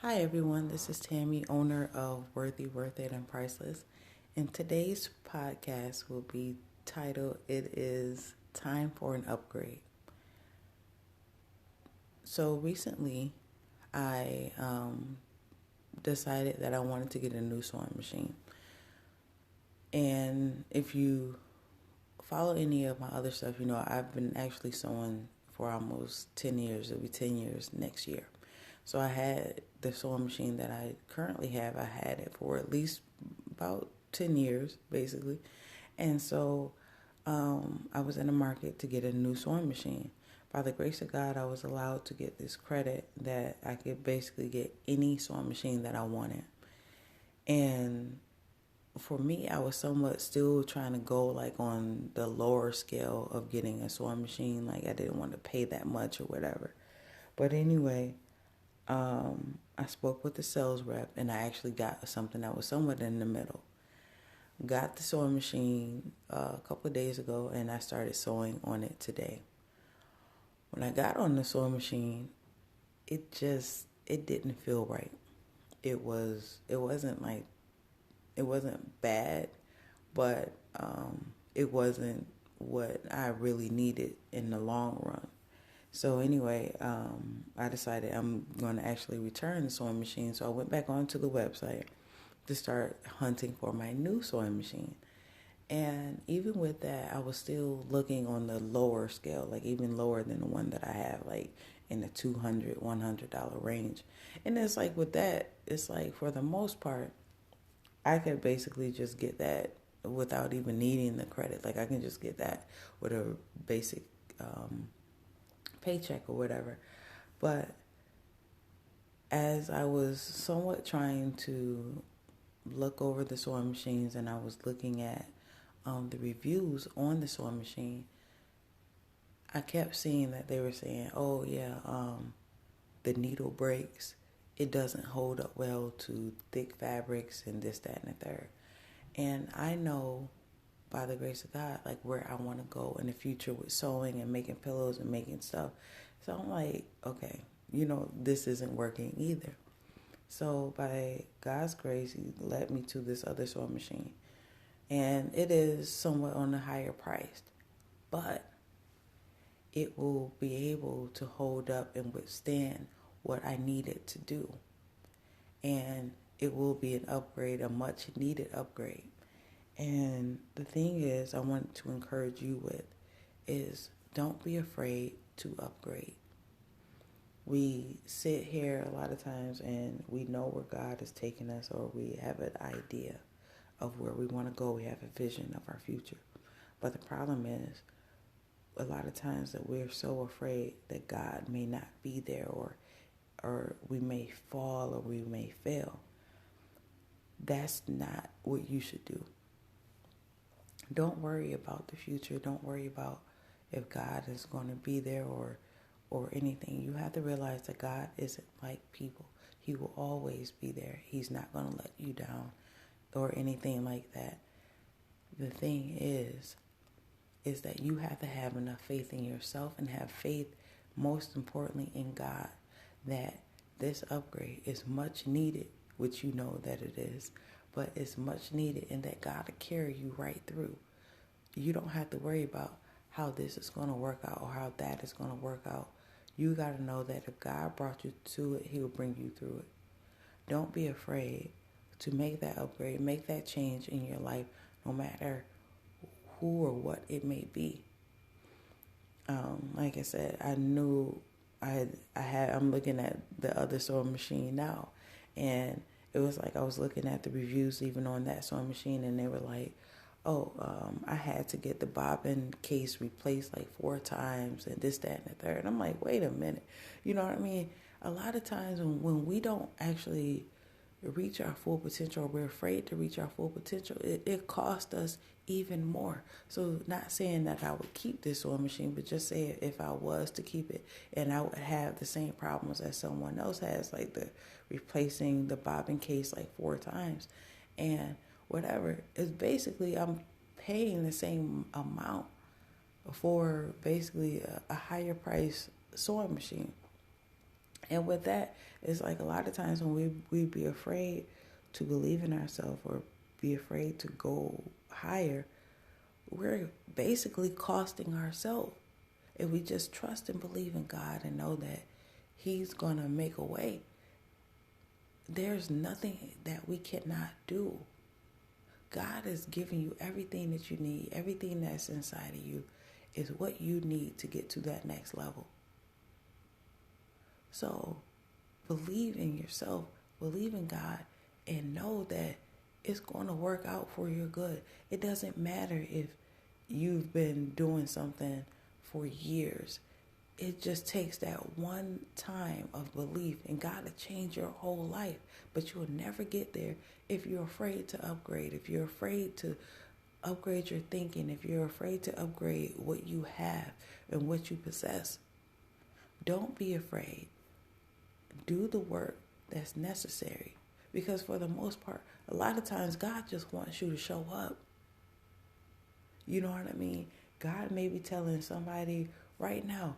Hi everyone, this is Tammy, owner of Worthyworthitpriceless, and today's podcast will be titled "It is Time for an Upgrade." So recently, I decided that I wanted to get a new sewing machine, and if you follow any of my other stuff, you know I've been actually sewing for almost 10 years. It'll be 10 years next year. So I had the sewing machine that I currently have. I had it for at least about 10 years, basically. And so I was in the market to get a new sewing machine. By the grace of God, I was allowed to get this credit that I could basically get any sewing machine that I wanted. And for me, I was somewhat still trying to go like on the lower scale of getting a sewing machine. Like I didn't want to pay that much or whatever. But anyway, I spoke with the sales rep and I actually got something that was somewhat in the middle. Got the sewing machine a couple of days ago and I started sewing on it today. When I got on the sewing machine, it didn't feel right. It wasn't bad, but it wasn't what I really needed in the long run. So anyway, I decided I'm going to actually return the sewing machine. So I went back onto the website to start hunting for my new sewing machine. And even with that, I was still looking on the lower scale, like even lower than the one that I have, like in the $200, $100 range. And it's like with that, it's like for the most part, I could basically just get that without even needing the credit. Like I can just get that with a basic paycheck or whatever. But as I was somewhat trying to look over the sewing machines and I was looking at the reviews on the sewing machine, I kept seeing that they were saying, oh yeah, the needle breaks. It doesn't hold up well to thick fabrics and this, that, and the third. And I know by the grace of God, like where I want to go in the future with sewing and making pillows and making stuff. So I'm like, okay, this isn't working either. So by God's grace, He led me to this other sewing machine. And it is somewhat on the higher price, but it will be able to hold up and withstand what I need it to do. And it will be an upgrade, a much needed upgrade. And the thing is, I want to encourage you with is don't be afraid to upgrade. We sit here a lot of times and we know where God is taking us, or we have an idea of where we want to go. We have a vision of our future. But the problem is, a lot of times that we're so afraid that God may not be there, or we may fall, or we may fail. That's not what you should do. Don't worry about the future. Don't worry about if God is going to be there or anything. You have to realize that God isn't like people. He will always be there. He's not going to let you down or anything like that. The thing is that you have to have enough faith in yourself and have faith, most importantly, in God, that this upgrade is much needed, which you know that it is, but it's much needed, and that God will carry you right through. You don't have to worry about how this is going to work out or how that is going to work out. You got to know that if God brought you to it, He will bring you through it. Don't be afraid to make that upgrade, make that change in your life, no matter who or what it may be. Like I said, I knew I'm looking at the other sewing machine now, and it was like I was looking at the reviews even on that sewing machine, and they were like, oh, I had to get the bobbin case replaced like 4 times and this, that, and the third. And I'm like, wait a minute. You know what I mean? A lot of times when we don't actually reach our full potential, or we're afraid to reach our full potential, it costs us even more. So not saying that I would keep this sewing machine, but just say if I was to keep it and I would have the same problems as someone else has, like the replacing the bobbin case like 4 times and whatever, it's basically I'm paying the same amount for basically a higher price sewing machine. And with that, it's like a lot of times when we be afraid to believe in ourselves or be afraid to go higher, we're basically costing ourselves. If we just trust and believe in God and know that He's going to make a way, there's nothing that we cannot do. God is giving you everything that you need. Everything that's inside of you is what you need to get to that next level. So believe in yourself, believe in God, and know that it's going to work out for your good. It doesn't matter if you've been doing something for years. It just takes that one time of belief, and God will change your whole life. But you'll never get there if you're afraid to upgrade, if you're afraid to upgrade your thinking, if you're afraid to upgrade what you have and what you possess. Don't be afraid. Do the work that's necessary. Because for the most part, a lot of times God just wants you to show up. You know what I mean? God may be telling somebody right now,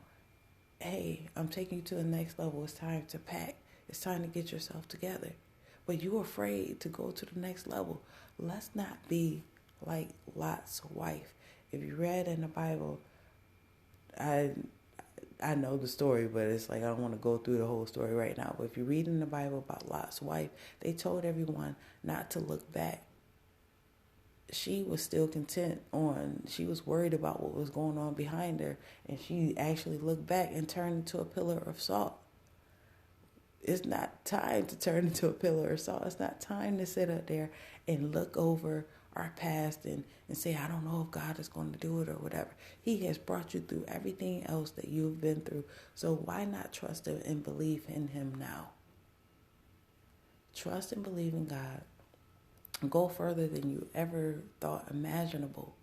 hey, I'm taking you to the next level. It's time to pack. It's time to get yourself together. But you're afraid to go to the next level. Let's not be like Lot's wife. If you read in the Bible, I know the story, but it's like I don't want to go through the whole story right now. But if you read in the Bible about Lot's wife, they told everyone not to look back. She was still she was worried about what was going on behind her, and she actually looked back and turned into a pillar of salt. It's not time to turn into a pillar of salt. It's not time to sit up there and look over our past and say, I don't know if God is going to do it or whatever. He has brought you through everything else that you've been through. So why not trust Him and believe in Him now? Trust and believe in God. Go further than you ever thought imaginable.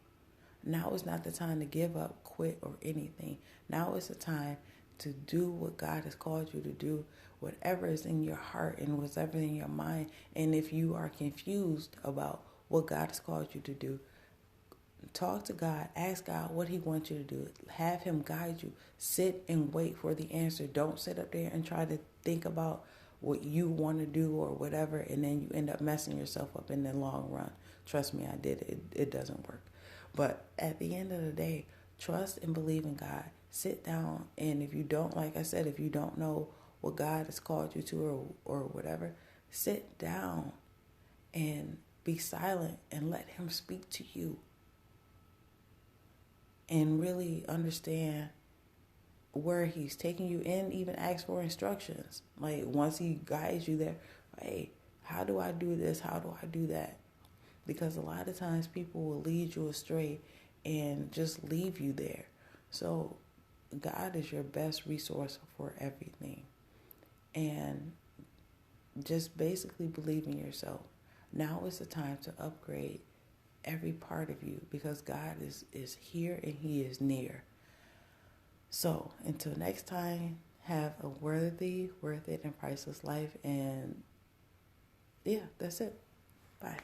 Now is not the time to give up, quit, or anything. Now is the time to do what God has called you to do, whatever is in your heart and whatever in your mind. And if you are confused about what God has called you to do, talk to God. Ask God what He wants you to do. Have Him guide you. Sit and wait for the answer. Don't sit up there and try to think about what you want to do or whatever, and then you end up messing yourself up in the long run. Trust me, I did it. It doesn't work. But at the end of the day, trust and believe in God. Sit down, and if you don't, like I said, if you don't know what God has called you to or whatever, sit down and be silent and let Him speak to you. And really understand where He's taking you, and even ask for instructions. Like once He guides you there, hey, how do I do this? How do I do that? Because a lot of times people will lead you astray and just leave you there. So God is your best resource for everything. And just basically believe in yourself. Now is the time to upgrade every part of you, because God is here and He is near. So until next time, have a worthy, worth it, and priceless life. And yeah, that's it. Bye.